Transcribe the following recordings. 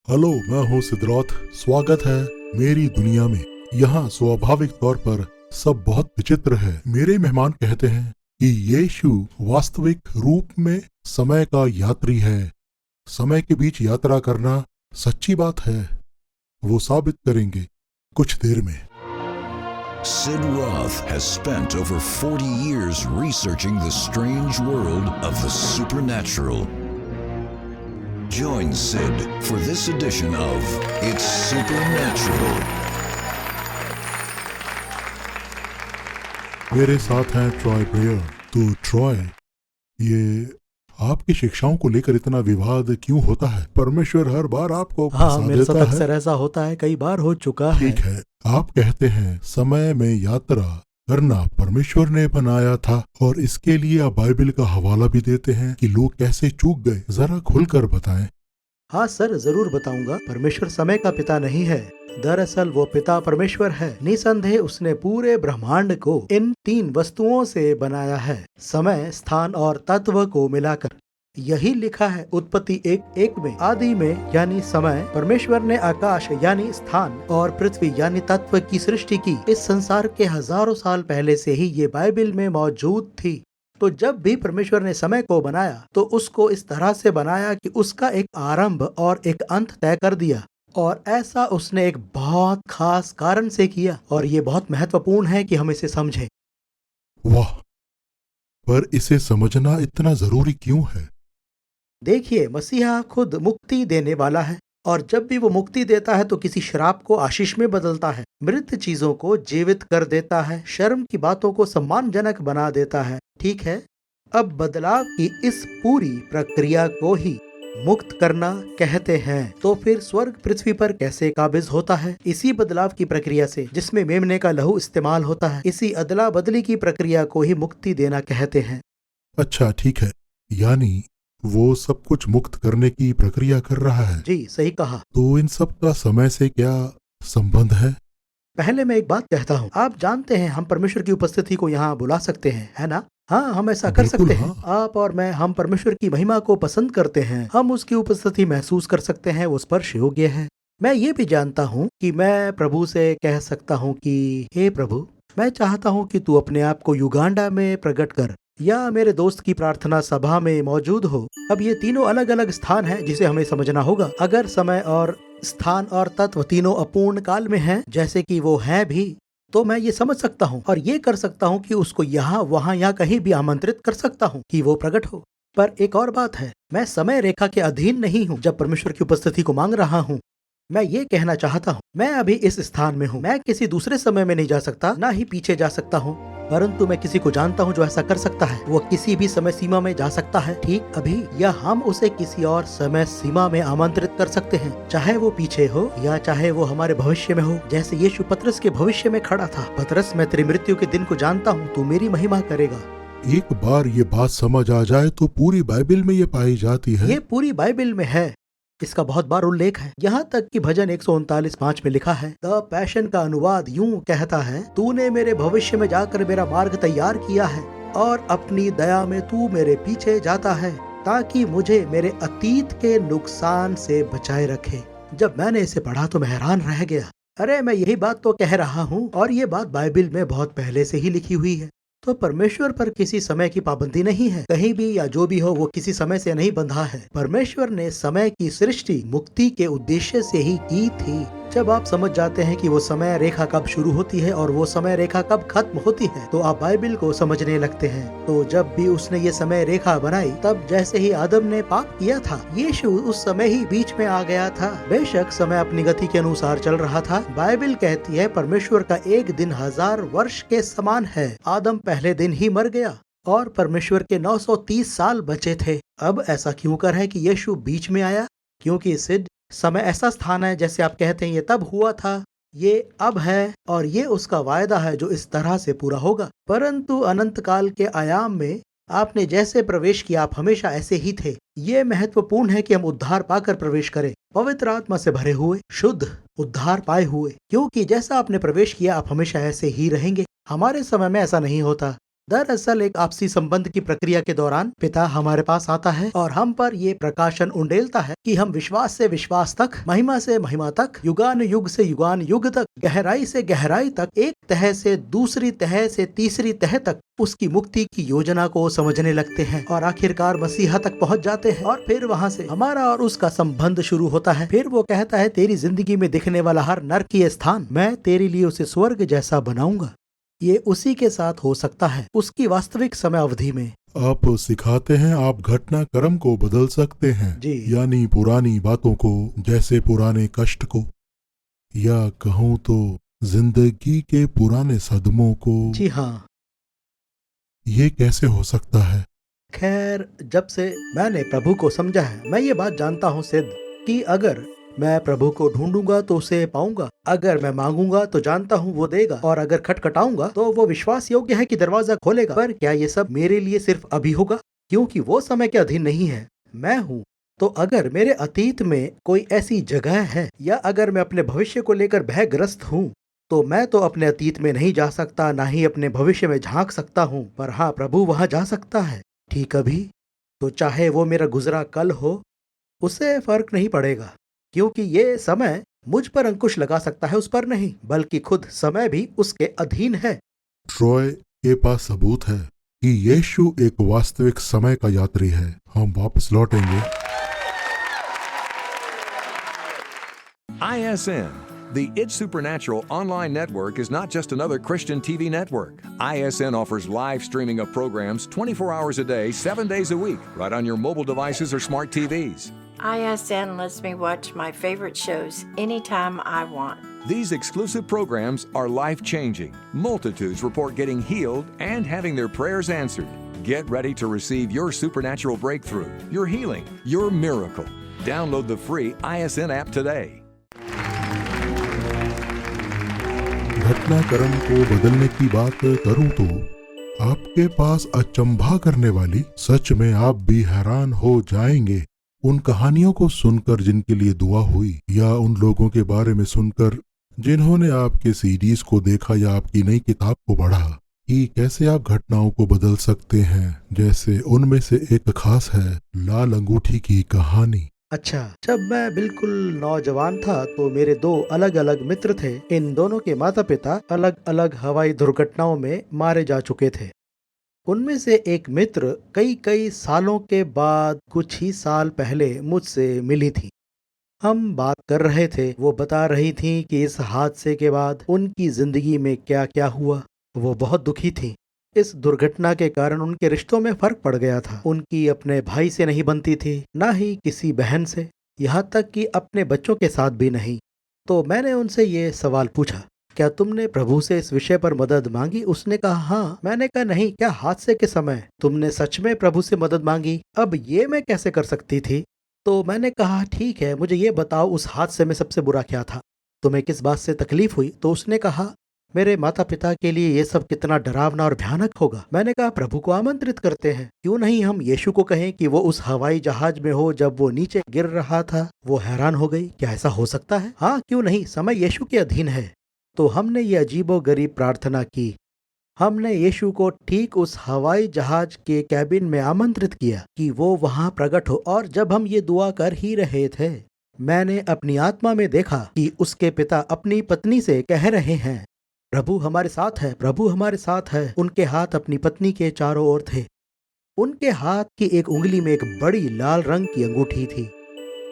Hello, मैं हूँ सिद्धराथ। स्वागत है मेरी दुनिया में। यहाँ स्वाभाविक तौर पर सब बहुत विचित्र है। मेरे मेहमान कहते हैं कि यीशु वास्तविक रूप में समय का यात्री है। समय के बीच यात्रा करना सच्ची बात है। वो साबित करेंगे कुछ देर में। Sid Roth has spent over 40 years researching the strange world of the supernatural. Join Sid for this edition of It's Supernatural. मेरे साथ हैं ट्रॉय ब्रेयर। तो ट्रॉय, ये आपकी शिक्षाओं को लेकर इतना विवाद क्यों होता है? परमेश्वर हर बार आपको हाँ, फंसा मेरे साथ देता है। अक्सर ऐसा होता है, कई बार हो चुका है। ठीक है, आप कहते हैं समय में यात्रा करना परमेश्वर ने बनाया था, और इसके लिए आप बाइबल का हवाला भी देते हैं कि लोग कैसे चूक गए। जरा खुलकर बताएं। हाँ सर, जरूर बताऊंगा। परमेश्वर समय का पिता नहीं है। दरअसल वो पिता परमेश्वर है। निसंदेह उसने पूरे ब्रह्मांड को इन 3 वस्तुओं से बनाया है, समय, स्थान और तत्व को मिलाकर। यही लिखा है उत्पत्ति 1:1 में, आदि में यानी समय परमेश्वर ने आकाश यानी स्थान और पृथ्वी यानी तत्व की सृष्टि की। इस संसार के हजारों साल पहले से ही ये बाइबल में मौजूद थी। तो जब भी परमेश्वर ने समय को बनाया तो उसको इस तरह से बनाया कि उसका एक आरंभ और एक अंत तय कर दिया, और ऐसा उसने एक बहुत खास कारण से किया, और ये बहुत महत्वपूर्ण है कि हम इसे समझें। वाह, पर इसे समझना इतना जरूरी क्यों है? देखिए, मसीहा खुद मुक्ति देने वाला है, और जब भी वो मुक्ति देता है तो किसी श्राप को आशीष में बदलता है, मृत चीजों को जीवित कर देता है, शर्म की बातों को सम्मानजनक बना देता है। ठीक है, अब बदलाव की इस पूरी प्रक्रिया को ही मुक्त करना कहते हैं। तो फिर स्वर्ग पृथ्वी पर कैसे काबिज होता है? इसी बदलाव की प्रक्रिया से, जिसमें मेमने का लहू इस्तेमाल होता है। इसी अदला बदली की प्रक्रिया को ही मुक्ति देना कहते हैं। अच्छा, ठीक है, यानी वो सब कुछ मुक्त करने की प्रक्रिया कर रहा है। जी, सही कहा। तो इन सब का समय से क्या संबंध है? पहले मैं एक बात कहता हूँ, आप जानते हैं हम परमेश्वर की उपस्थिति को यहाँ बुला सकते हैं, है ना? हाँ, हम ऐसा कर बिल्कुल, सकते हैं। हाँ। आप और मैं, हम परमेश्वर की महिमा को पसंद करते हैं। हम उसकी उपस्थिति महसूस कर सकते हैं, वो स्पर्श योग्य है। मैं ये भी जानता हूँ कि मैं प्रभु से कह सकता हूँ कि हे प्रभु, मैं चाहता हूँ कि तू अपने आप को युगांडा में प्रकट कर, या मेरे दोस्त की प्रार्थना सभा में मौजूद हो। अब ये तीनों अलग अलग स्थान हैं जिसे हमें समझना होगा। अगर समय और स्थान और तत्व तीनों अपूर्ण काल में हैं, जैसे कि वो हैं भी, तो मैं ये समझ सकता हूँ और ये कर सकता हूँ कि उसको यहाँ, वहाँ या कहीं भी आमंत्रित कर सकता हूँ कि वो प्रकट हो। पर एक और बात है, मैं समय रेखा के अधीन नहीं हूँ जब परमेश्वर की उपस्थिति को मांग रहा हूँ। मैं ये कहना चाहता हूँ, मैं अभी इस स्थान में हूँ। मैं किसी दूसरे समय में नहीं जा सकता, ना ही पीछे जा सकता हूँ, परंतु मैं किसी को जानता हूँ जो ऐसा कर सकता है। वो किसी भी समय सीमा में जा सकता है, ठीक अभी, या हम उसे किसी और समय सीमा में आमंत्रित कर सकते हैं, चाहे वो पीछे हो या चाहे वो हमारे भविष्य में हो। जैसे यीशु पतरस के भविष्य में खड़ा था, पतरस, मैं तेरी मृत्यु के दिन को जानता हूँ, तू मेरी महिमा करेगा। एक बार ये बात समझ आ जाए तो पूरी बाइबल में ये पाई जाती है। ये पूरी बाइबल में है, इसका बहुत बार उल्लेख है। यहाँ तक कि भजन 139:5 में लिखा है, द पैशन का अनुवाद यूं कहता है, तूने मेरे भविष्य में जाकर मेरा मार्ग तैयार किया है, और अपनी दया में तू मेरे पीछे जाता है, ताकि मुझे मेरे अतीत के नुकसान से बचाए रखे। जब मैंने इसे पढ़ा तो मैं हैरान रह गया। अरे, मैं यही बात तो कह रहा हूँ, और ये बात बाइबल में बहुत पहले से ही लिखी हुई है। तो परमेश्वर पर किसी समय की पाबंदी नहीं है। कहीं भी या जो भी हो, वो किसी समय से नहीं बंधा है। परमेश्वर ने समय की सृष्टि मुक्ति के उद्देश्य से ही की थी। जब आप समझ जाते हैं कि वो समय रेखा कब शुरू होती है और वो समय रेखा कब खत्म होती है, तो आप बाइबल को समझने लगते हैं। तो जब भी उसने ये समय रेखा बनाई, तब जैसे ही आदम ने पाप किया था, यीशु उस समय ही बीच में आ गया था। बेशक समय अपनी गति के अनुसार चल रहा था। बाइबल कहती है परमेश्वर का एक दिन 1000 वर्ष के समान है। आदम पहले दिन ही मर गया और परमेश्वर के 930 साल बचे थे। अब ऐसा क्यों कर है कि यीशु बीच में आया? क्योंकि सिद्ध, समय ऐसा स्थान है, जैसे आप कहते हैं ये तब हुआ था, ये अब है, और ये उसका वायदा है जो इस तरह से पूरा होगा। परंतु अनंत काल के आयाम में आपने जैसे प्रवेश किया, आप हमेशा ऐसे ही थे। ये महत्वपूर्ण है कि हम उद्धार पाकर प्रवेश करें, पवित्र आत्मा से भरे हुए, शुद्ध, उद्धार पाए हुए, क्योंकि जैसा आपने प्रवेश किया आप हमेशा ऐसे ही रहेंगे। हमारे समय में ऐसा नहीं होता। दरअसल एक आपसी संबंध की प्रक्रिया के दौरान पिता हमारे पास आता है और हम पर ये प्रकाशन उंडेलता है कि हम विश्वास से विश्वास तक, महिमा से महिमा तक, युगान युग से युगान युग तक, गहराई से गहराई तक, एक तह से दूसरी तह से तीसरी तह तक उसकी मुक्ति की योजना को समझने लगते हैं और आखिरकार मसीहा तक पहुंच जाते हैं। और फिर वहां से हमारा और उसका संबंध शुरू होता है। फिर वो कहता है, तेरी जिंदगी में दिखने वाला हर नरकीय स्थान मैं तेरे लिए उसे स्वर्ग जैसा बनाऊंगा। ये उसी के साथ हो सकता है, उसकी वास्तविक समय अवधि में। आप सिखाते हैं आप घटनाक्रम को बदल सकते हैं जी। यानी पुरानी बातों को, जैसे पुराने कष्ट को, या कहूँ तो जिंदगी के पुराने सदमों को। जी हाँ। ये कैसे हो सकता है? खैर, जब से मैंने प्रभु को समझा है, मैं ये बात जानता हूँ सिद्ध, कि अगर मैं प्रभु को ढूंढूंगा तो उसे पाऊंगा, अगर मैं मांगूंगा तो जानता हूँ वो देगा, और अगर खटखटाऊंगा तो वो विश्वास योग्य है कि दरवाजा खोलेगा। पर क्या ये सब मेरे लिए सिर्फ अभी होगा? क्योंकि वो समय के अधीन नहीं है, मैं हूँ। तो अगर मेरे अतीत में कोई ऐसी जगह है, या अगर मैं अपने भविष्य को लेकर भयग्रस्त हूँ, तो मैं तो अपने अतीत में नहीं जा सकता, ना ही अपने भविष्य में झांक सकता हूँ। पर हाँ, प्रभु वहां जा सकता है, ठीक अभी। तो चाहे वो मेरा गुजरा कल हो, उससे फर्क नहीं पड़ेगा, क्योंकि ये समय मुझ पर अंकुश लगा सकता है, उस पर नहीं, बल्कि खुद समय भी उसके अधीन है। ट्रॉय के पास सबूत है कि यीशु एक वास्तविक समय का यात्री है। हम वापस लौटेंगे। ISN, the It's Supernatural online network, is not just another Christian TV network. ISN offers live streaming of programs 24 hours a day, 7 days a week, right on your mobile devices or smart TVs. ISN lets me watch my favorite shows anytime I want. These exclusive programs are life-changing. Multitudes report getting healed and having their prayers answered. Get ready to receive your supernatural breakthrough, your healing, your miracle. Download the free ISN app today. घटनाक्रम को बदलने की बात करूं तो आपके पास अचंभा करने वाली, सच में आप भी हैरान हो जाएंगे, उन कहानियों को सुनकर जिनके लिए दुआ हुई, या उन लोगों के बारे में सुनकर जिन्होंने आपके सीडीज को देखा या आपकी नई किताब को पढ़ा, कि कैसे आप घटनाओं को बदल सकते हैं। जैसे उनमें से एक खास है लाल अंगूठी की कहानी। अच्छा, जब मैं बिल्कुल नौजवान था तो मेरे दो अलग अलग मित्र थे। इन दोनों के माता पिता अलग अलग हवाई दुर्घटनाओं में मारे जा चुके थे। उनमें से एक मित्र कई सालों के बाद कुछ ही साल पहले मुझसे मिली थी। हम बात कर रहे थे, वो बता रही थी कि इस हादसे के बाद उनकी जिंदगी में क्या क्या हुआ। वो बहुत दुखी थी। इस दुर्घटना के कारण उनके रिश्तों में फर्क पड़ गया था। उनकी अपने भाई से नहीं बनती थी, ना ही किसी बहन से, यहाँ तक कि अपने बच्चों के साथ भी नहीं। तो मैंने उनसे ये सवाल पूछा, क्या तुमने प्रभु से इस विषय पर मदद मांगी? उसने कहा हाँ। मैंने कहा नहीं, क्या हादसे के समय तुमने सच में प्रभु से मदद मांगी? अब ये मैं कैसे कर सकती थी? तो मैंने कहा ठीक है, मुझे ये बताओ उस हादसे में सबसे बुरा क्या था, तुम्हें किस बात से तकलीफ हुई? तो उसने कहा मेरे माता पिता के लिए ये सब कितना डरावना और भयानक होगा। मैंने कहा प्रभु को आमंत्रित करते हैं, क्यों नहीं हम यीशु को कहें कि वो उस हवाई जहाज में हो जब वो नीचे गिर रहा था। वो हैरान हो गई, क्या ऐसा हो सकता है? हाँ, क्यों नहीं, समय यीशु के अधीन है। तो हमने ये अजीबोगरीब प्रार्थना की। हमने यीशु को ठीक उस हवाई जहाज के कैबिन में आमंत्रित किया कि वो वहां प्रकट हो। और जब हम ये दुआ कर ही रहे थे, मैंने अपनी आत्मा में देखा कि उसके पिता अपनी पत्नी से कह रहे हैं, प्रभु हमारे साथ है, प्रभु हमारे साथ है। उनके हाथ अपनी पत्नी के चारों ओर थे। उनके हाथ की एक उंगली में एक बड़ी लाल रंग की अंगूठी थी।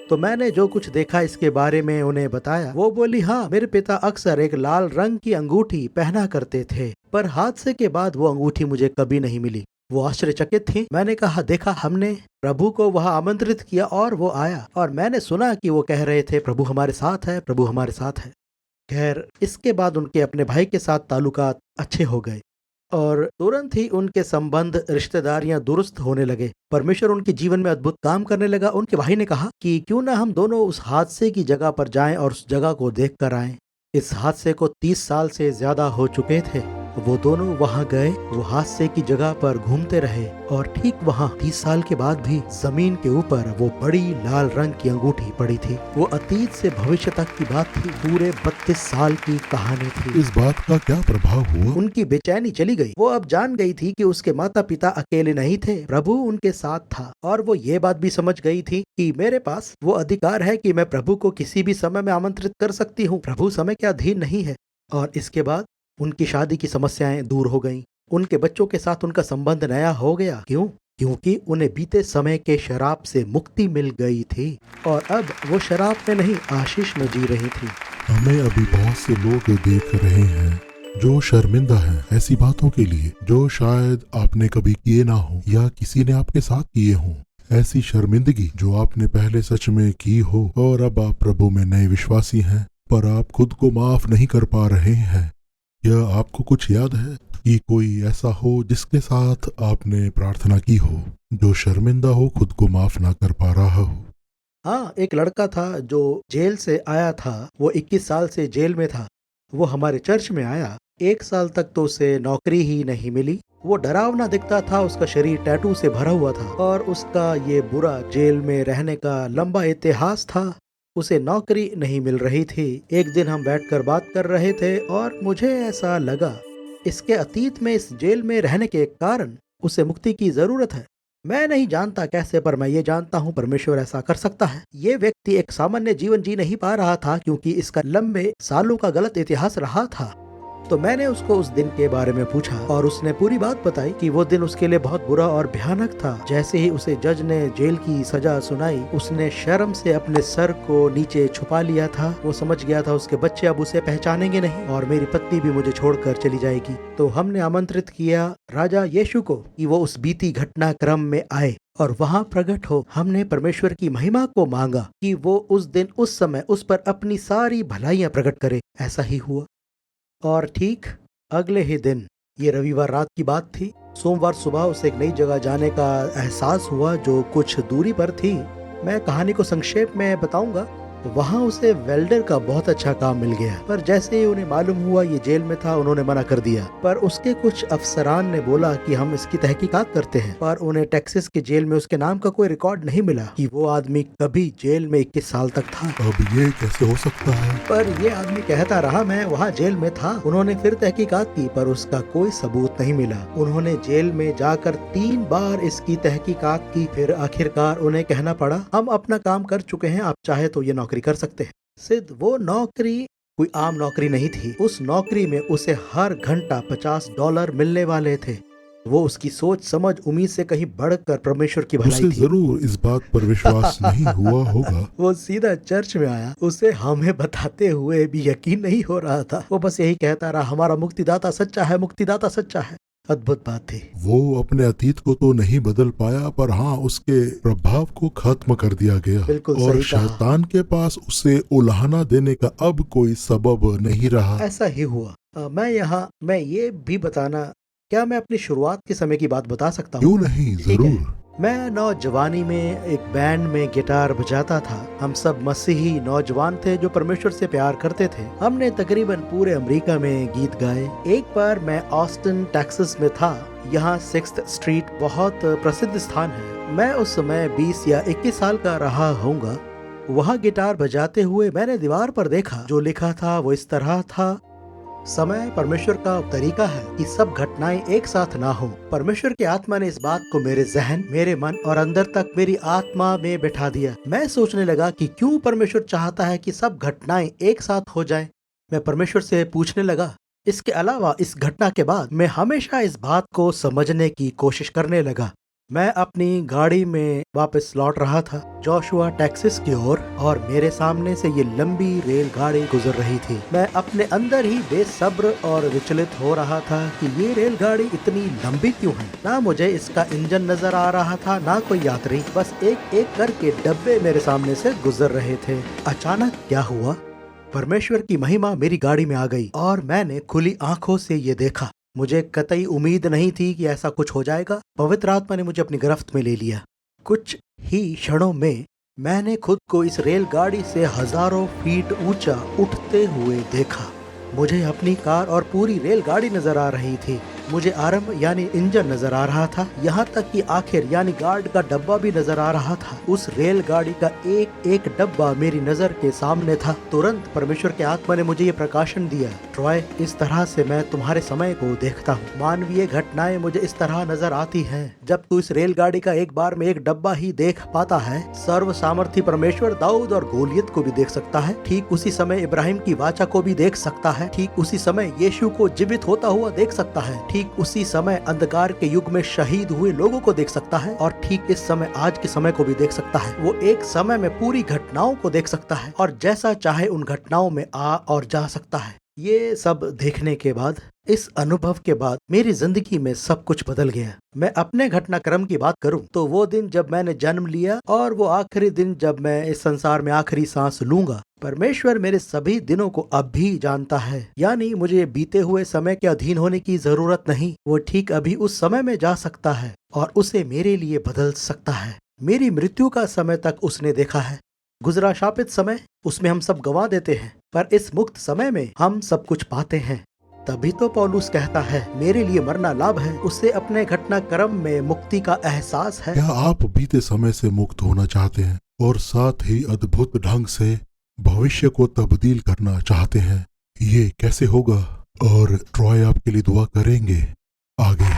तो मैंने जो कुछ देखा इसके बारे में उन्हें बताया। वो बोली हाँ, मेरे पिता अक्सर एक लाल रंग की अंगूठी पहना करते थे, पर हादसे के बाद वो अंगूठी मुझे कभी नहीं मिली। वो आश्चर्यचकित थी। मैंने कहा देखा, हमने प्रभु को वहां आमंत्रित किया और वो आया, और मैंने सुना कि वो कह रहे थे प्रभु हमारे साथ है, प्रभु हमारे साथ है। खैर, इसके बाद उनके अपने भाई के साथ ताल्लुकात अच्छे हो गए और तुरंत ही उनके संबंध, रिश्तेदारियां दुरुस्त होने लगे। परमेश्वर उनके जीवन में अद्भुत काम करने लगा। उनके भाई ने कहा कि क्यों ना हम दोनों उस हादसे की जगह पर जाएं और उस जगह को देख कर आएं। इस हादसे को 30 साल से ज्यादा हो चुके थे। वो दोनों वहाँ गए, वो हादसे की जगह पर घूमते रहे और ठीक वहाँ 30 साल के बाद भी जमीन के ऊपर वो बड़ी लाल रंग की अंगूठी पड़ी थी। वो अतीत से भविष्य तक की बात थी, पूरे 32 साल की कहानी थी। इस बात का क्या प्रभाव हुआ? उनकी बेचैनी चली गई। वो अब जान गई थी कि उसके माता पिता अकेले नहीं थे, प्रभु उनके साथ था। और वो ये बात भी समझ गई थी कि मेरे पास वो अधिकार है कि मैं प्रभु को किसी भी समय में आमंत्रित कर सकती हूँ। प्रभु समय के अधीन नहीं है। और इसके बाद उनकी शादी की समस्याएं दूर हो गईं। उनके बच्चों के साथ उनका संबंध नया हो गया। क्यों? क्योंकि उन्हें बीते समय के शराब से मुक्ति मिल गई थी और अब वो शराब में नहीं, आशीष में जी रही थी। हमें अभी बहुत से लोग देख रहे हैं जो शर्मिंदा हैं ऐसी बातों के लिए जो शायद आपने कभी किए ना हो या किसी ने आपके साथ किए हों। ऐसी शर्मिंदगी जो आपने पहले सच में की हो और अब आप प्रभु में नए विश्वासी हैं, पर आप खुद को माफ नहीं कर पा रहे हैं। यह आपको कुछ याद है कि कोई ऐसा हो जिसके साथ आपने प्रार्थना की हो, जो शर्मिंदा हो, खुद को माफ ना कर पा रहा हो? हाँ, एक लड़का था जो जेल से आया था। वो 21 साल से जेल में था। वो हमारे चर्च में आया। 1 साल तक तो उसे नौकरी ही नहीं मिली। वो डरावना दिखता था, उसका शरीर टैटू से भरा हुआ था और उसका ये बुरा जेल में रहने का लंबा इतिहास था। उसे नौकरी नहीं मिल रही थी। एक दिन हम बैठकर बात कर रहे थे और मुझे ऐसा लगा इसके अतीत में इस जेल में रहने के कारण उसे मुक्ति की जरूरत है। मैं नहीं जानता कैसे, पर मैं ये जानता हूँ परमेश्वर ऐसा कर सकता है। ये व्यक्ति एक सामान्य जीवन जी नहीं पा रहा था क्योंकि इसका लंबे सालों का गलत इतिहास रहा था। तो मैंने उसको उस दिन के बारे में पूछा और उसने पूरी बात बताई कि वो दिन उसके लिए बहुत बुरा और भयानक था। जैसे ही उसे जज ने जेल की सजा सुनाई, उसने शर्म से अपने सर को नीचे छुपा लिया था। वो समझ गया था उसके बच्चे अब उसे पहचानेंगे नहीं और मेरी पत्नी भी मुझे छोड़कर चली जाएगी। तो हमने आमंत्रित किया राजा यीशु को कि वो उस बीती घटनाक्रम में आए और वहाँ प्रकट हो। हमने परमेश्वर की महिमा को मांगा कि वो उस दिन उस समय उस पर अपनी सारी भलाइयाँ प्रकट करे। ऐसा ही हुआ। और ठीक अगले ही दिन, ये रविवार रात की बात थी, सोमवार सुबह उसे एक नई जगह जाने का एहसास हुआ जो कुछ दूरी पर थी। मैं कहानी को संक्षेप में बताऊंगा। वहाँ उसे वेल्डर का बहुत अच्छा काम मिल गया, पर जैसे ही उन्हें मालूम हुआ ये जेल में था, उन्होंने मना कर दिया। पर उसके कुछ अफसरान ने बोला कि हम इसकी तहकीकात करते हैं, पर उन्हें टेक्सास के जेल में उसके नाम का कोई रिकॉर्ड नहीं मिला कि वो आदमी कभी जेल में 21 साल तक था। अब ये कैसे हो सकता है? पर ये आदमी कहता रहा मैं वहाँ जेल में था। उन्होंने फिर तहकीकात की पर उसका कोई सबूत नहीं मिला। उन्होंने जेल में जाकर 3 बार इसकी तहकीकात की। फिर आखिरकार उन्हें कहना पड़ा हम अपना काम कर चुके हैं, आप चाहे तो ये नौकरी कर सकते हैं। सिद्ध वो नौकरी कोई आम नौकरी नहीं थी। उस नौकरी में उसे हर घंटा $50 मिलने वाले थे। वो उसकी सोच समझ उम्मीद से कहीं बढ़कर परमेश्वर की भलाई उसे थी। जरूर इस बात पर विश्वास नहीं हुआ होगा। वो सीधा चर्च में आया। उसे हमें बताते हुए भी यकीन नहीं हो रहा था। वो बस यही कहता रहा हमारा मुक्तिदाता सच्चा है, मुक्तिदाता सच्चा है। अद्भुत बात थी। वो अपने अतीत को तो नहीं बदल पाया, पर हाँ, उसके प्रभाव को खत्म कर दिया गया। बिल्कुल और सही कहा। शैतान के पास उसे उलाहना देने का अब कोई सबब नहीं रहा। ऐसा ही हुआ। मैं ये भी बताना, क्या मैं अपनी शुरुआत के समय की बात बता सकता हूँ? क्यों नहीं, ठीक है। जरूर। मैं नौजवानी में एक बैंड में गिटार बजाता था। हम सब मसीही नौजवान थे जो परमेश्वर से प्यार करते थे। हमने तकरीबन पूरे अमेरिका में गीत गाए। एक बार मैं ऑस्टिन टेक्सास में था। यहाँ 6th स्ट्रीट बहुत प्रसिद्ध स्थान है। मैं उस समय 20 या 21 साल का रहा होऊंगा। वहाँ गिटार बजाते हुए मैंने दीवार पर देखा, जो लिखा था वो इस तरह था, समय परमेश्वर का तरीका है कि सब घटनाएं एक साथ ना हो। परमेश्वर की आत्मा ने इस बात को मेरे जहन, मेरे मन और अंदर तक मेरी आत्मा में बैठा दिया। मैं सोचने लगा कि क्यों परमेश्वर चाहता है कि सब घटनाएं एक साथ हो जाएं। मैं परमेश्वर से पूछने लगा। इसके अलावा इस घटना के बाद मैं हमेशा इस बात को समझने की कोशिश करने लगा। मैं अपनी गाड़ी में वापस लौट रहा था जोशुआ टेक्सास की ओर, और मेरे सामने से ये लंबी रेलगाड़ी गुजर रही थी। मैं अपने अंदर ही बेसब्र और विचलित हो रहा था कि ये रेलगाड़ी इतनी लंबी क्यों है। ना मुझे इसका इंजन नजर आ रहा था, ना कोई यात्री। बस एक एक करके डब्बे मेरे सामने से गुजर रहे थे। अचानक क्या हुआ, परमेश्वर की महिमा मेरी गाड़ी में आ गई और मैंने खुली आंखों से ये देखा। मुझे कतई उम्मीद नहीं थी कि ऐसा कुछ हो जाएगा। पवित्र आत्मा ने मुझे अपनी गिरफ्त में ले लिया। कुछ ही क्षणों में मैंने खुद को इस रेलगाड़ी से हजारों फीट ऊंचा उठते हुए देखा। मुझे अपनी कार और पूरी रेलगाड़ी नजर आ रही थी। मुझे आरंभ यानी इंजन नजर आ रहा था, यहाँ तक कि आखिर यानी गार्ड का डब्बा भी नजर आ रहा था। उस रेलगाड़ी का एक एक डब्बा मेरी नजर के सामने था। तुरंत परमेश्वर के आत्मा ने मुझे ये प्रकाशन दिया, ट्रॉय, इस तरह से मैं तुम्हारे समय को देखता हूँ। मानवीय घटनाएं मुझे इस तरह नजर आती हैं। जब तू इस रेलगाड़ी का एक बार में एक डब्बा ही देख पाता है, सर्व सामर्थी परमेश्वर दाऊद और गोलियत को भी देख सकता है। ठीक उसी समय इब्राहिम की वाचा को भी देख सकता है। ठीक उसी समय यीशु को जीवित होता हुआ देख सकता है। ठीक उसी समय अंधकार के युग में शहीद हुए लोगों को देख सकता है और ठीक इस समय आज के समय को भी देख सकता है। वो एक समय में पूरी घटनाओं को देख सकता है और जैसा चाहे उन घटनाओं में आ और जा सकता है। ये सब देखने के बाद, इस अनुभव के बाद मेरी जिंदगी में सब कुछ बदल गया। मैं अपने घटनाक्रम की बात करूं तो वो दिन जब मैंने जन्म लिया और वो आखिरी दिन जब मैं इस संसार में आखिरी सांस लूंगा। परमेश्वर मेरे सभी दिनों को अब भी जानता है, यानी मुझे बीते हुए समय के अधीन होने की जरूरत नहीं। वो ठीक अभी उस समय में जा सकता है और उसे मेरे लिए बदल सकता है। मेरी मृत्यु का समय तक उसने देखा है। गुजरा शापित समय, उसमें हम सब गंवा देते हैं, पर इस मुक्त समय में हम सब कुछ पाते हैं। तभी तो पौलुस कहता है, मेरे लिए मरना लाभ है। उससे अपने घटनाक्रम में मुक्ति का एहसास है। क्या आप बीते समय से मुक्त होना चाहते हैं और साथ ही अद्भुत ढंग से भविष्य को तब्दील करना चाहते हैं? ये कैसे होगा? और ट्रॉय आपके लिए दुआ करेंगे। आगे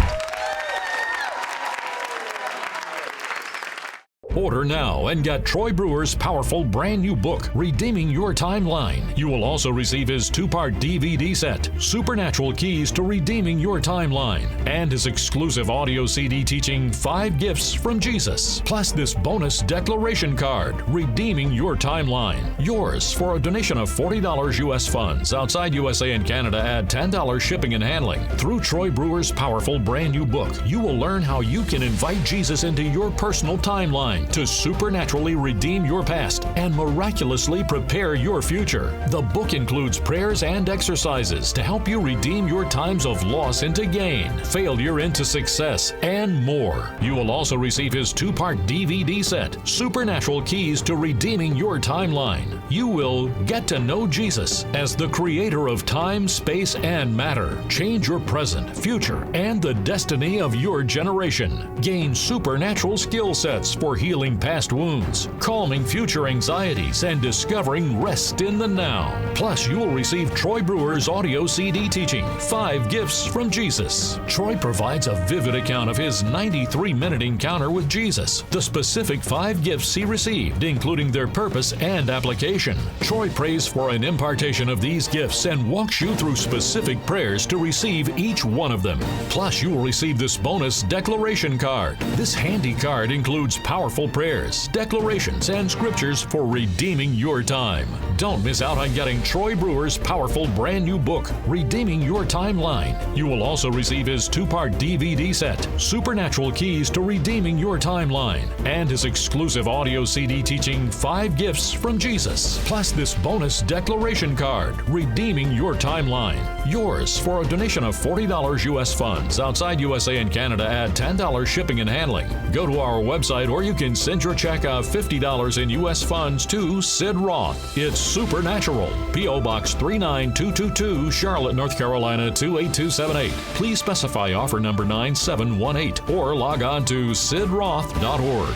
Order now and get Troy Brewer's powerful brand new book, Redeeming Your Timeline. You will also receive his 2-part DVD set, Supernatural Keys to Redeeming Your Timeline, and his exclusive audio CD teaching 5 Gifts from Jesus. Plus this bonus declaration card, Redeeming Your Timeline. Yours for a donation of $40 U.S. funds. Outside USA and Canada, add $10 shipping and handling. Through Troy Brewer's powerful brand new book, you will learn how you can invite Jesus into your personal timeline to supernaturally redeem your past and miraculously prepare your future. The book includes prayers and exercises to help you redeem your times of loss into gain, failure into success, and more. You will also receive his 2-part DVD set, Supernatural Keys to Redeeming Your Timeline. You will get to know Jesus as the creator of time, space, and matter. Change your present, future, and the destiny of your generation. Gain supernatural skill sets for healing past wounds, calming future anxieties, and discovering rest in the now. Plus, you will receive Troy Brewer's audio CD teaching, 5 Gifts from Jesus. Troy provides a vivid account of his 93-minute encounter with Jesus, the specific 5 gifts he received, including their purpose and application. Troy prays for an impartation of these gifts and walks you through specific prayers to receive each one of them. Plus, you will receive this bonus declaration card. This handy card includes powerful prayers, declarations, and scriptures for redeeming your time. Don't miss out on getting Troy Brewer's powerful brand new book, Redeeming Your Timeline. You will also receive his 2-part DVD set, Supernatural Keys to Redeeming Your Timeline, and his exclusive audio CD teaching 5 Gifts from Jesus. Plus this bonus declaration card, Redeeming Your Timeline. Yours for a donation of $40 U.S. funds. Outside USA and Canada, add $10 shipping and handling. Go to our website or you can send your check of $50 in U.S. funds to Sid Roth. It's Supernatural, P.O. Box 39222, Charlotte, North Carolina 28278. Please specify offer number 9718 or log on to sidroth.org.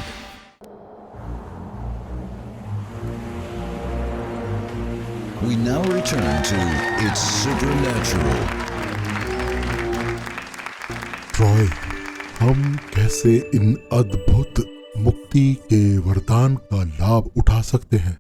We now return to It's Supernatural. Troy, हम कैसे इन अद्भुत मुक्ति के वरदान का लाभ उठा सकते हैं?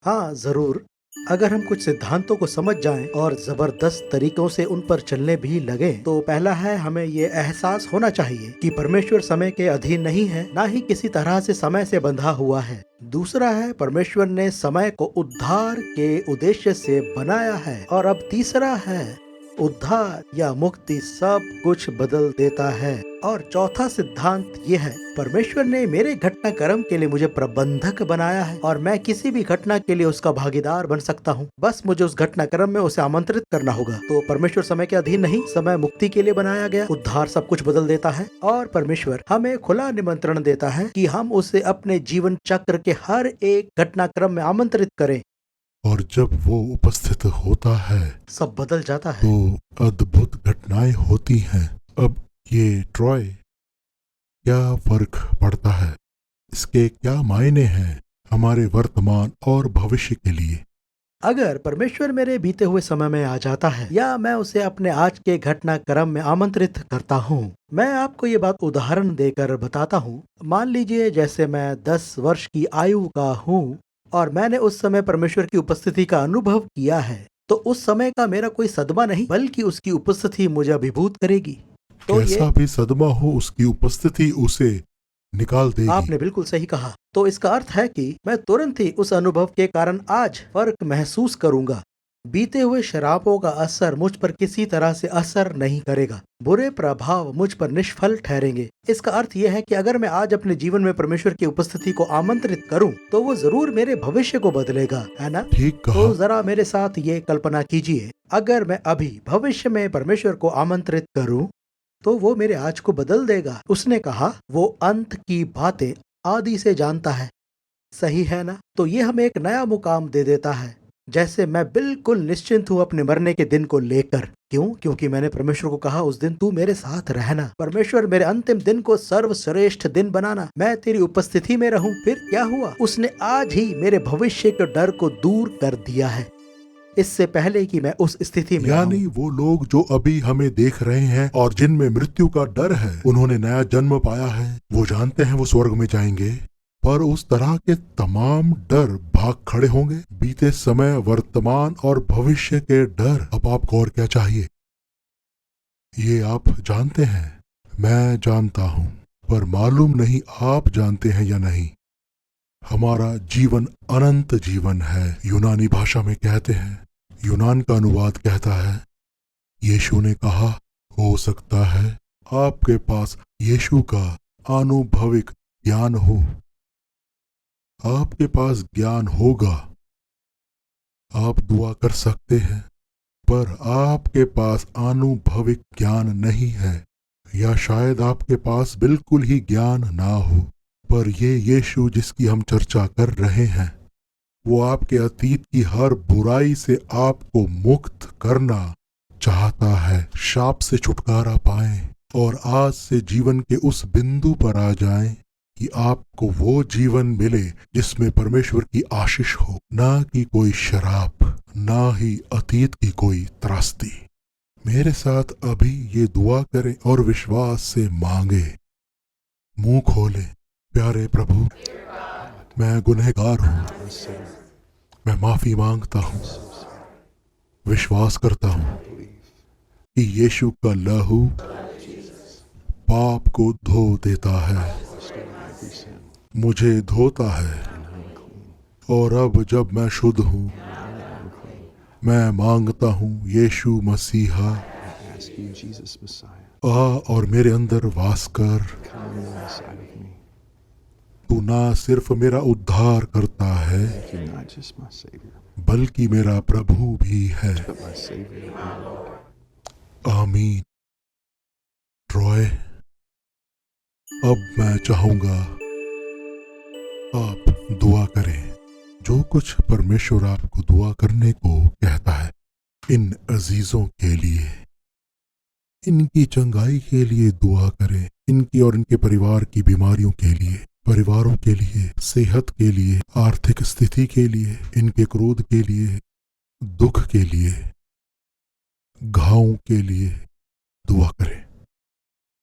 हाँ, जरूर। अगर हम कुछ सिद्धांतों को समझ जाएं और जबरदस्त तरीकों से उन पर चलने भी लगे, तो पहला है, हमें ये एहसास होना चाहिए कि परमेश्वर समय के अधीन नहीं है, ना ही किसी तरह से समय से बंधा हुआ है। दूसरा है, परमेश्वर ने समय को उद्धार के उद्देश्य से बनाया है। और अब तीसरा है, उद्धार या मुक्ति सब कुछ बदल देता है। और चौथा सिद्धांत ये है, परमेश्वर ने मेरे घटनाक्रम के लिए मुझे प्रबंधक बनाया है और मैं किसी भी घटना के लिए उसका भागीदार बन सकता हूँ। बस मुझे उस घटनाक्रम में उसे आमंत्रित करना होगा। तो परमेश्वर समय के अधीन नहीं, समय मुक्ति के लिए बनाया गया। उद्धार सब कुछ बदल देता है और परमेश्वर हमें खुला निमंत्रण देता है कि हम उसे अपने जीवन चक्र के हर एक घटनाक्रम में आमंत्रित करें। और जब वो उपस्थित होता है सब बदल जाता है। तो अद्भुत घटनाएं होती हैं। अब ये ट्रॉय, क्या फर्क पड़ता है? इसके क्या मायने हैं हमारे वर्तमान और भविष्य के लिए? अगर परमेश्वर मेरे बीते हुए समय में आ जाता है या मैं उसे अपने आज के घटनाक्रम में आमंत्रित करता हूँ, मैं आपको ये बात उदाहरण देकर बताता हूँ। मान लीजिए जैसे मैं 10 वर्ष की आयु का हूँ और मैंने उस समय परमेश्वर की उपस्थिति का अनुभव किया है, तो उस समय का मेरा कोई सदमा नहीं, बल्कि उसकी उपस्थिति मुझे अभिभूत करेगी। तो कैसा भी सदमा हो, उसकी उपस्थिति उसे निकाल देगी। आपने बिल्कुल सही कहा। तो इसका अर्थ है कि मैं तुरंत ही उस अनुभव के कारण आज फर्क महसूस करूंगा। बीते हुए शराबों का असर मुझ पर किसी तरह से असर नहीं करेगा। बुरे प्रभाव मुझ पर निष्फल ठहरेंगे। इसका अर्थ यह है कि अगर मैं आज अपने जीवन में परमेश्वर की उपस्थिति को आमंत्रित करूं, तो वो जरूर मेरे भविष्य को बदलेगा, है ना? ठीक कहा। तो जरा मेरे साथ ये कल्पना कीजिए, अगर मैं अभी भविष्य में परमेश्वर को आमंत्रित करूं, तो वो मेरे आज को बदल देगा। उसने कहा वो अंत की बातें आदि से जानता है। सही है ना? तो ये हमें एक नया मुकाम दे देता है। जैसे मैं बिल्कुल निश्चिंत हूँ अपने मरने के दिन को लेकर। क्यों? क्योंकि मैंने परमेश्वर को कहा उस दिन तू मेरे साथ रहना। परमेश्वर मेरे अंतिम दिन को सर्वश्रेष्ठ दिन बनाना, मैं तेरी उपस्थिति में रहूं। फिर क्या हुआ? उसने आज ही मेरे भविष्य के डर को दूर कर दिया है, इससे पहले कि मैं उस स्थिति में यानी वो लोग जो अभी हमें देख रहे हैं और जिनमें मृत्यु का डर है, उन्होंने नया जन्म पाया है। वो जानते हैं वो स्वर्ग में जाएंगे, पर उस तरह के तमाम डर भाग खड़े होंगे। बीते समय, वर्तमान और भविष्य के डर। अब आपको और क्या चाहिए? ये आप जानते हैं, मैं जानता हूँ, पर मालूम नहीं आप जानते हैं या नहीं। हमारा जीवन अनंत जीवन है, यूनानी भाषा में कहते हैं। यूनान का अनुवाद कहता है, यीशु ने कहा, हो सकता है आपके पास यीशु का आनुभविक ज्ञान हो। आपके पास ज्ञान होगा, आप दुआ कर सकते हैं, पर आपके पास आनुभविक ज्ञान नहीं है, या शायद आपके पास बिल्कुल ही ज्ञान ना हो। पर ये यीशु जिसकी हम चर्चा कर रहे हैं, वो आपके अतीत की हर बुराई से आपको मुक्त करना चाहता है। शाप से छुटकारा पाएं और आज से जीवन के उस बिंदु पर आ जाएं कि आपको वो जीवन मिले जिसमें परमेश्वर की आशीष हो, ना कि कोई शराब, ना ही अतीत की कोई त्रासदी। मेरे साथ अभी ये दुआ करें और विश्वास से मांगे। मुंह खोले। प्यारे प्रभु, मैं गुनहगार हूँ, मैं माफी मांगता हूँ। विश्वास करता हूँ कि यीशु का लहू पाप को धो देता है, मुझे धोता है, और अब जब मैं शुद्ध हूँ, मैं मांगता हूँ यीशु मसीहा, आ और मेरे अंदर वास कर। तू ना सिर्फ मेरा उद्धार करता है, बल्कि मेरा प्रभु भी है। आमीन। ट्रॉय, अब मैं चाहूंगा आप दुआ करें जो कुछ परमेश्वर आपको दुआ करने को कहता है। इन अजीजों के लिए, इनकी चंगाई के लिए दुआ करें, इनकी और इनके परिवार की बीमारियों के लिए, परिवारों के लिए, सेहत के लिए, आर्थिक स्थिति के लिए, इनके क्रोध के लिए, दुख के लिए, घावों के लिए दुआ करें।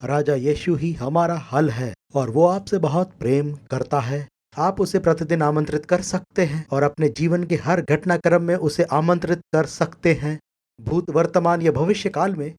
राजा यीशु ही हमारा हल है और वो आपसे बहुत प्रेम करता है। आप उसे प्रतिदिन आमंत्रित कर सकते हैं और अपने जीवन के हर घटनाक्रम में उसे आमंत्रित कर सकते हैं। भूत, वर्तमान या भविष्य काल में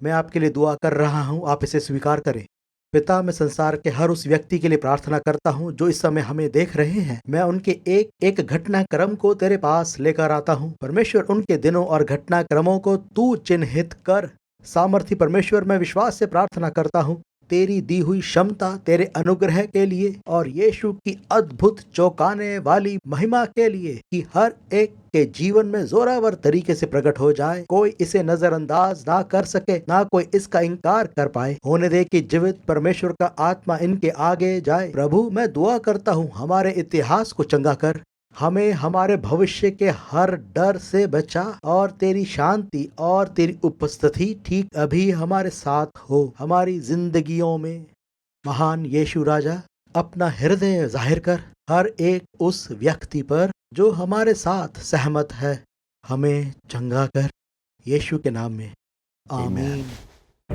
मैं आपके लिए दुआ कर रहा हूँ, आप इसे स्वीकार करें। पिता, मैं संसार के हर उस व्यक्ति के लिए प्रार्थना करता हूँ जो इस समय हमें देख रहे हैं। मैं उनके एक एक घटनाक्रम को तेरे पास लेकर आता हूँ। परमेश्वर, उनके दिनों और घटनाक्रमों को तू चिन्हित कर। सामर्थी परमेश्वर, मैं विश्वास से प्रार्थना करता हूँ तेरी दी हुई क्षमता, तेरे अनुग्रह के लिए और यीशु की अद्भुत चौंकाने वाली महिमा के लिए कि हर एक के जीवन में जोरावर तरीके से प्रकट हो जाए। कोई इसे नजरअंदाज ना कर सके, ना कोई इसका इनकार कर पाए। होने दे कि जीवित परमेश्वर का आत्मा इनके आगे जाए। प्रभु, मैं दुआ करता हूँ हमारे इतिहास को चंगा कर, हमें हमारे भविष्य के हर डर से बचा और तेरी शांति और तेरी उपस्थिति ठीक अभी हमारे साथ हो हमारी जिंदगियों में। महान यीशु राजा, अपना हृदय जाहिर कर हर एक उस व्यक्ति पर जो हमारे साथ सहमत है। हमें चंगा कर, यीशु के नाम में, आमीन।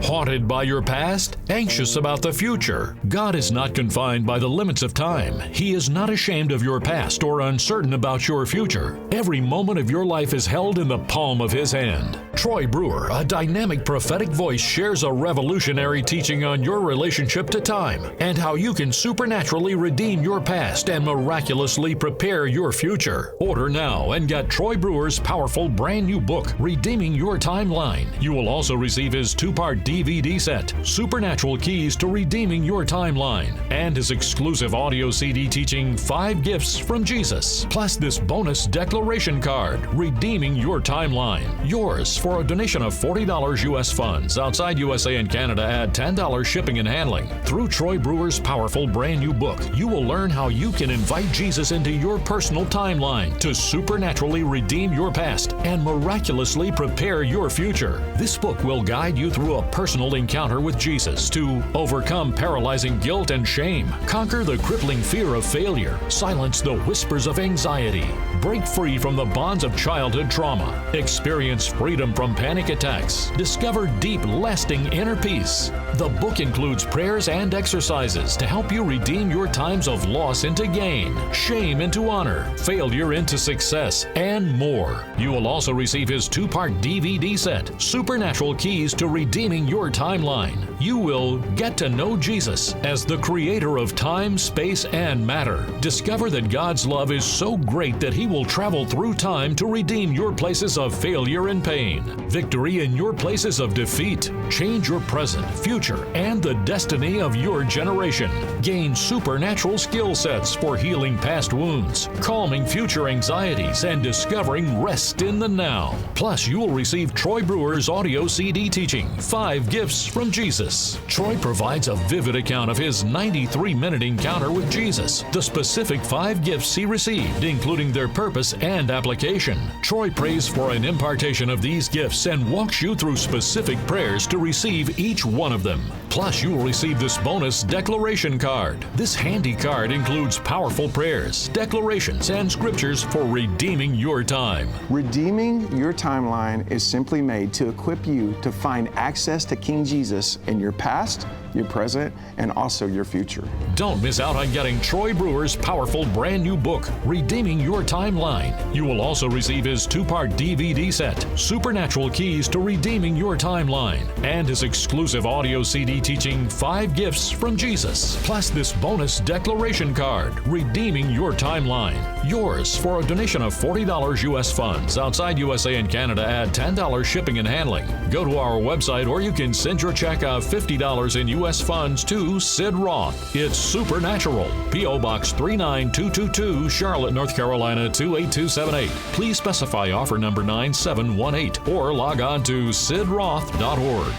Haunted by your past? Anxious about the future? God is not confined by the limits of time. He is not ashamed of your past or uncertain about your future. Every moment of your life is held in the palm of His hand. Troy Brewer, a dynamic prophetic voice, shares a revolutionary teaching on your relationship to time and how you can supernaturally redeem your past and miraculously prepare your future. Order now and get Troy Brewer's powerful brand new book, Redeeming Your Timeline. You will also receive his 2-part DVD set, Supernatural Keys to Redeeming Your Timeline, and his exclusive audio CD teaching 5 Gifts from Jesus, plus this bonus declaration card, Redeeming Your Timeline. Yours for a donation of $40 U.S. funds. Outside USA and Canada, add $10 shipping and handling. Through Troy Brewer's powerful brand new book, you will learn how you can invite Jesus into your personal timeline to supernaturally redeem your past and miraculously prepare your future. This book will guide you through a personal encounter with Jesus to overcome paralyzing guilt and shame, conquer the crippling fear of failure, silence the whispers of anxiety, break free from the bonds of childhood trauma, experience freedom from panic attacks, discover deep, lasting inner peace. The book includes prayers and exercises to help you redeem your times of loss into gain, shame into honor, failure into success, and more. You will also receive his 2-part DVD set, Supernatural Keys to Redeeming Your Timeline. You will get to know Jesus as the creator of time, space, and matter. Discover that God's love is so great that He will travel through time to redeem your places of failure and pain, victory in your places of defeat, change your present, future, and the destiny of your generation. Gain supernatural skill sets for healing past wounds, calming future anxieties, and discovering rest in the now. Plus, you will receive Troy Brewer's audio CD teaching, 5 Gifts from Jesus. Troy provides a vivid account of his 93-minute encounter with Jesus, the specific 5 gifts he received, including their purpose and application. Troy prays for an impartation of these gifts and walks you through specific prayers to receive each one of them. Plus, you will receive this bonus declaration card. This handy card includes powerful prayers, declarations, and scriptures for redeeming your time. Redeeming Your Timeline is simply made to equip you to find access to King Jesus in your past, your present, and also your future. Don't miss out on getting Troy Brewer's powerful brand new book, Redeeming Your Timeline. You will also receive his 2-part DVD set, Supernatural Keys to Redeeming Your Timeline, and his exclusive audio CD teaching 5 Gifts from Jesus, plus this bonus declaration card, Redeeming Your Timeline. Yours for a donation of $40 U.S. funds. Outside USA and Canada, add $10 shipping and handling. Go to our website or you can send your check of $50 in U.S. funds to Sid Roth. It's Supernatural. P.O. Box 39222, Charlotte, North Carolina 28278. Please specify offer number 9718 or log on to sidroth.org.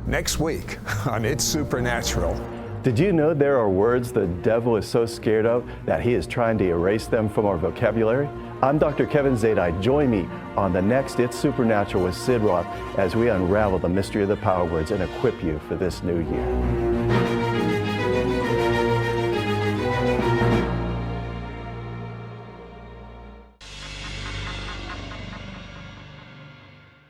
Next week on It's Supernatural. Did you know there are words the devil is so scared of that he is trying to erase them from our vocabulary? I'm Dr. Kevin Zadai. Join me on the next It's Supernatural with Sid Roth as we unravel the mystery of the power words and equip you for this new year.